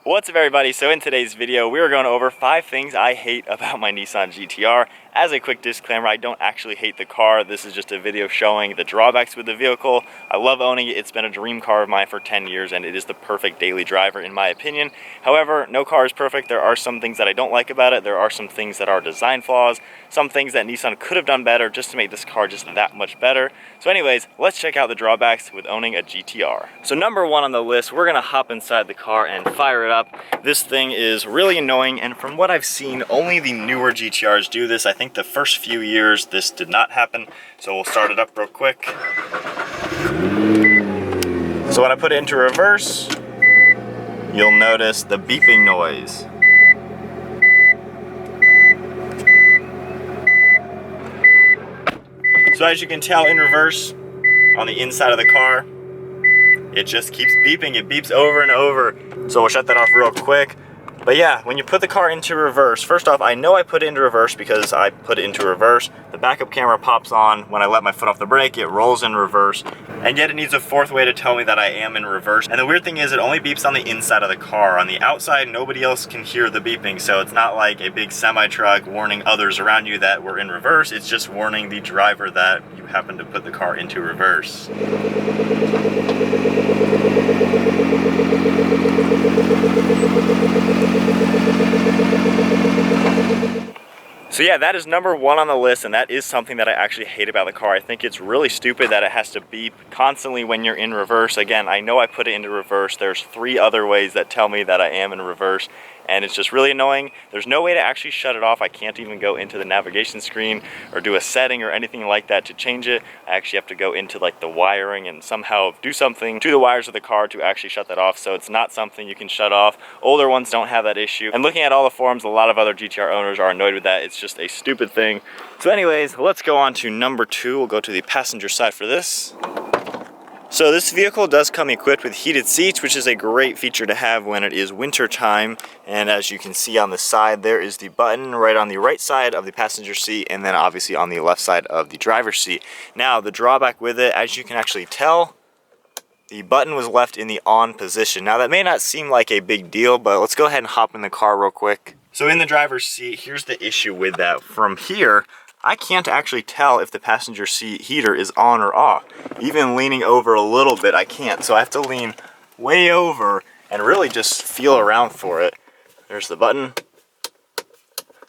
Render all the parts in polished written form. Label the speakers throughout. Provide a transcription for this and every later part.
Speaker 1: What's up everybody? So in today's video, we are going over 5 things I hate about my Nissan GT-R. As a quick disclaimer, I don't actually hate the car. This is just a video showing the drawbacks with the vehicle. I love owning it. It's been a dream car of mine for 10 years and it is the perfect daily driver in my opinion. However, no car is perfect. There are some things that I don't like about it. There are some things that are design flaws, some things that Nissan could have done better just to make this car just that much better. So anyways, let's check out the drawbacks with owning a GT-R. So number 1 on the list, we're gonna hop inside the car and fire it up. This thing is really annoying, and from what I've seen, only the newer GT-Rs do this. I think the first few years this did not happen, so we'll start it up real quick. So when I put it into reverse, you'll notice the beeping noise. So as you can tell in reverse, on the inside of the car, it just keeps beeping. It beeps over and over. So we'll shut that off real quick. But yeah, when you put the car into reverse, first off, I know I put it into reverse because I put it into reverse. The backup camera pops on when I let my foot off the brake, it rolls in reverse. And yet it needs a 4th way to tell me that I am in reverse. And the weird thing is it only beeps on the inside of the car. On the outside, nobody else can hear the beeping. So it's not like a big semi-truck warning others around you that we're in reverse. It's just warning the driver that you happen to put the car into reverse. So yeah, that is number 1 on the list, and that is something that I actually hate about the car. I think it's really stupid that it has to beep constantly when you're in reverse. Again, I know I put it into reverse. There's 3 other ways that tell me that I am in reverse, and it's just really annoying. There's no way to actually shut it off. I can't even go into the navigation screen or do a setting or anything like that to change it. I actually have to go into like the wiring and somehow do something to the wires of the car to actually shut that off. So it's not something you can shut off. Older ones don't have that issue. And looking at all the forums, a lot of other GT-R owners are annoyed with that. It's just a stupid thing. So anyways, let's go on to number 2. We'll go to the passenger side for this. So this vehicle does come equipped with heated seats, which is a great feature to have when it is winter time. And as you can see on the side, there is the button right on the right side of the passenger seat, and then obviously on the left side of the driver's seat. Now, the drawback with it, as you can actually tell, the button was left in the on position. Now that may not seem like a big deal, but let's go ahead and hop in the car real quick. So in the driver's seat, here's the issue with that. From here, I can't actually tell if the passenger seat heater is on or off. Even leaning over a little bit, I can't. So I have to lean way over and really just feel around for it. There's the button.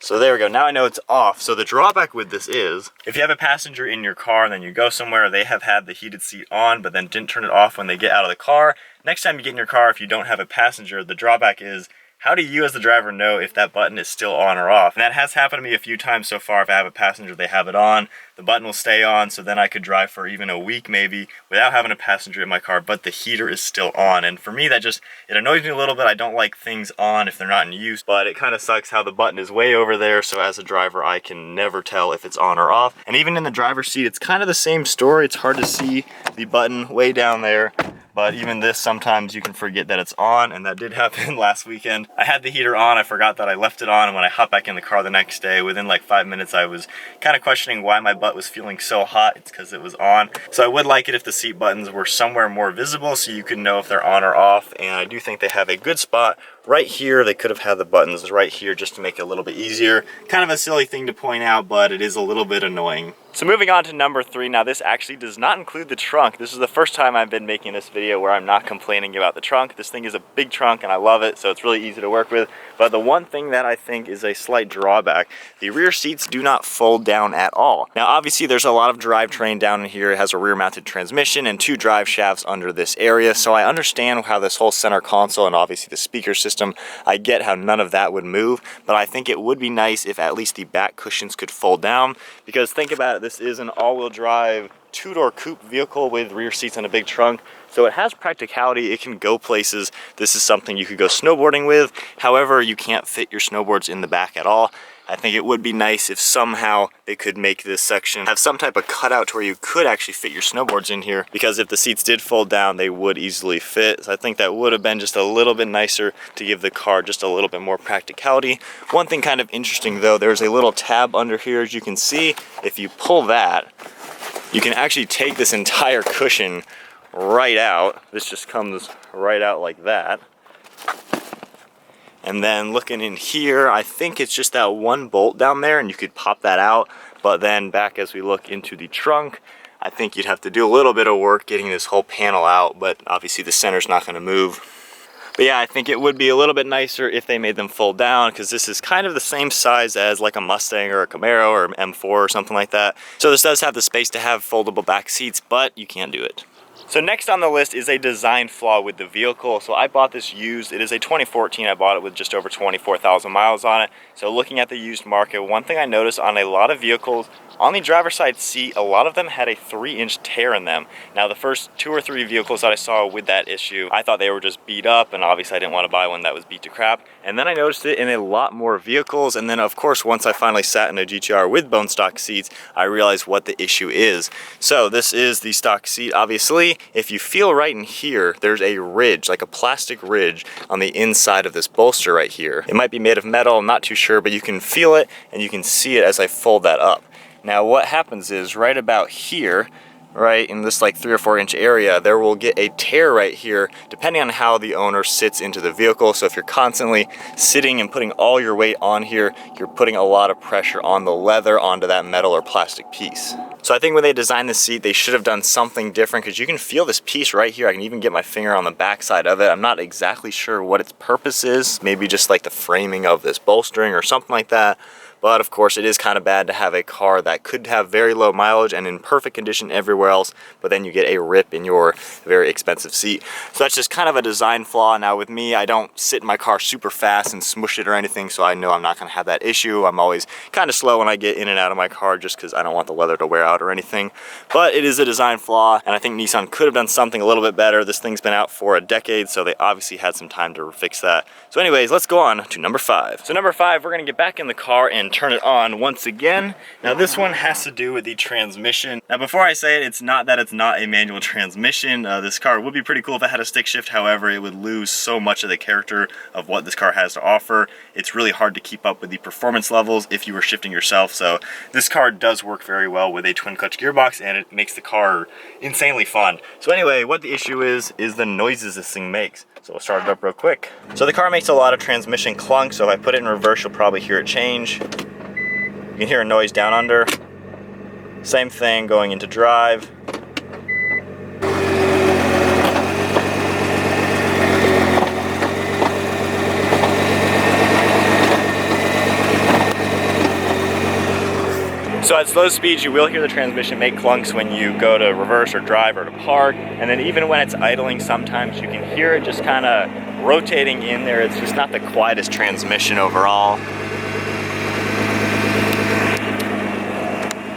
Speaker 1: So there we go, now I know it's off. So the drawback with this is, if you have a passenger in your car and then you go somewhere, they have had the heated seat on but then didn't turn it off when they get out of the car. Next time you get in your car, if you don't have a passenger, the drawback is, how do you as the driver know if that button is still on or off? And that has happened to me a few times so far. If I have a passenger, they have it on, the button will stay on, so then I could drive for even a week maybe without having a passenger in my car, but the heater is still on. And for me, that just, it annoys me a little bit. I don't like things on if they're not in use, but it kind of sucks how the button is way over there, so as a driver, I can never tell if it's on or off. And even in the driver's seat, it's kind of the same story. It's hard to see the button way down there. But even this, sometimes you can forget that it's on, and that did happen last weekend. I had the heater on, I forgot that I left it on, and when I hopped back in the car the next day, within like 5 minutes, I was kind of questioning why my butt was feeling so hot. It's because it was on. So I would like it if the seat buttons were somewhere more visible so you could know if they're on or off, and I do think they have a good spot right here. They could have had the buttons right here just to make it a little bit easier. Kind of a silly thing to point out, but it is a little bit annoying. So moving on to number 3, now this actually does not include the trunk. This is the first time I've been making this video where I'm not complaining about the trunk. This thing is a big trunk and I love it, so it's really easy to work with. But the one thing that I think is a slight drawback, the rear seats do not fold down at all. Now obviously there's a lot of drivetrain down in here. It has a rear mounted transmission and 2 drive shafts under this area, so I understand how this whole center console and obviously the speaker system, I get how none of that would move, but I think it would be nice if at least the back cushions could fold down, because think about it, this is an all-wheel drive 2-door coupe vehicle with rear seats and a big trunk, so it has practicality. It can go places. This is something you could go snowboarding with. However, you can't fit your snowboards in the back at all. I think it would be nice if somehow they could make this section have some type of cutout to where you could actually fit your snowboards in here, because if the seats did fold down, they would easily fit. So I think that would have been just a little bit nicer to give the car just a little bit more practicality. One thing kind of interesting though, there's a little tab under here, as you can see. If you pull that, you can actually take this entire cushion right out. This just comes right out like that. And then looking in here, I think it's just that one bolt down there and you could pop that out. But then back as we look into the trunk, I think you'd have to do a little bit of work getting this whole panel out, but obviously the center's not gonna move. But yeah, I think it would be a little bit nicer if they made them fold down, because this is kind of the same size as like a Mustang or a Camaro or an M4 or something like that. So this does have the space to have foldable back seats, but you can't do it. So next on the list is a design flaw with the vehicle. So I bought this used. It is a 2014. I bought it with just over 24,000 miles on it. So looking at the used market, one thing I noticed on a lot of vehicles, on the driver's side seat, a lot of them had a 3-inch tear in them. Now the first 2 or 3 vehicles that I saw with that issue, I thought they were just beat up, and obviously I didn't want to buy one that was beat to crap. And then I noticed it in a lot more vehicles, and then of course once I finally sat in a GT-R with bone stock seats, I realized what the issue is. So this is the stock seat. Obviously, if you feel right in here, there's a ridge, like a plastic ridge on the inside of this bolster right here. It might be made of metal, I'm not too sure, but you can feel it and you can see it as I fold that up. Now what happens is right about here, right in this like 3 or 4 inch area, there will get a tear right here depending on how the owner sits into the vehicle. So if you're constantly sitting and putting all your weight on here, you're putting a lot of pressure on the leather onto that metal or plastic piece. So I think when they designed the seat, they should have done something different, because you can feel this piece right here. I can even get my finger on the back side of it. I'm not exactly sure what its purpose is. Maybe just like the framing of this bolstering or something like that. But of course it is kind of bad to have a car that could have very low mileage and in perfect condition everywhere else, but then you get a rip in your very expensive seat. So that's just kind of a design flaw. Now with me, I don't sit in my car super fast and smush it or anything, so I know I'm not gonna have that issue. I'm always kind of slow when I get in and out of my car just because I don't want the leather to wear out or anything. But it is a design flaw, and I think Nissan could have done something a little bit better. This thing's been out for a decade, so they obviously had some time to fix that. So anyways, let's go on to number 5. So number 5, we're gonna get back in the car and turn it on once again. Now this one has to do with the transmission. Now before I say it, it's not that it's not a manual transmission. This car would be pretty cool if it had a stick shift. However, it would lose so much of the character of what this car has to offer. It's really hard to keep up with the performance levels if you were shifting yourself. So this car does work very well with a twin clutch gearbox, and it makes the car insanely fun. So anyway, what the issue is the noises this thing makes. So we'll start it up real quick. So the car makes a lot of transmission clunk, so if I put it in reverse, you'll probably hear it change. You can hear a noise down under. Same thing going into drive. So at slow speeds, you will hear the transmission make clunks when you go to reverse or drive or to park. And then even when it's idling, sometimes you can hear it just kind of rotating in there. It's just not the quietest transmission overall.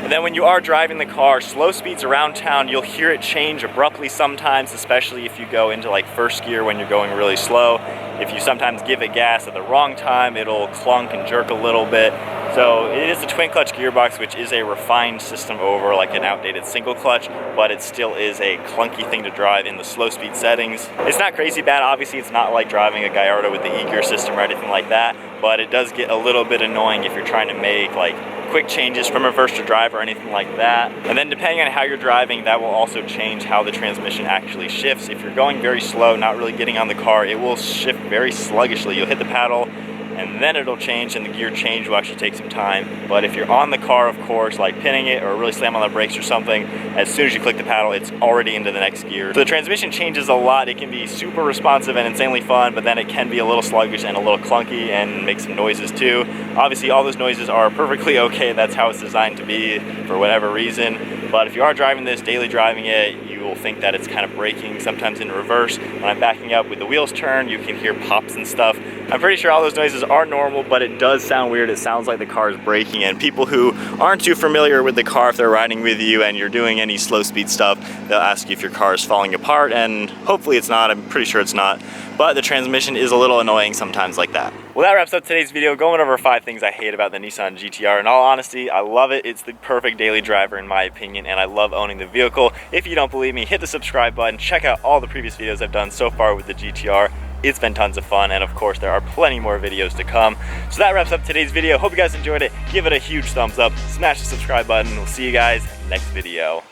Speaker 1: And then when you are driving the car, slow speeds around town, you'll hear it change abruptly sometimes, especially if you go into like first gear when you're going really slow. If you sometimes give it gas at the wrong time, it'll clunk and jerk a little bit. So it is a twin clutch gearbox, which is a refined system over like an outdated single clutch, but it still is a clunky thing to drive in the slow speed settings. It's not crazy bad. Obviously, it's not like driving a Gallardo with the e-gear system or anything like that, but it does get a little bit annoying if you're trying to make like quick changes from reverse to drive or anything like that. And then depending on how you're driving, that will also change how the transmission actually shifts. If you're going very slow, not really getting on the car, it will shift very sluggishly. You'll hit the paddle and then it'll change, and the gear change will actually take some time. But if you're on the car, of course, like pinning it or really slam on the brakes or something, as soon as you click the paddle, it's already into the next gear. So the transmission changes a lot. It can be super responsive and insanely fun, but then it can be a little sluggish and a little clunky and make some noises too. Obviously, all those noises are perfectly okay. That's how it's designed to be for whatever reason. But if you are driving this, daily driving it, you will think that it's kind of braking, sometimes in reverse. When I'm backing up with the wheels turned, you can hear pops and stuff. I'm pretty sure all those noises are normal, but it does sound weird. It sounds like the car is braking, and people who aren't too familiar with the car, if they're riding with you and you're doing any slow speed stuff, they'll ask you if your car is falling apart, and hopefully it's not. I'm pretty sure it's not, but the transmission is a little annoying sometimes like that. Well, that wraps up today's video, going over 5 things I hate about the Nissan GT-R. In all honesty, I love it. It's the perfect daily driver in my opinion, and I love owning the vehicle. If you don't believe me, hit the subscribe button. Check out all the previous videos I've done so far with the GT-R. It's been tons of fun, and of course there are plenty more videos to come. So that wraps up today's video. Hope you guys enjoyed it. Give it a huge thumbs up, smash the subscribe button. We'll see you guys next video.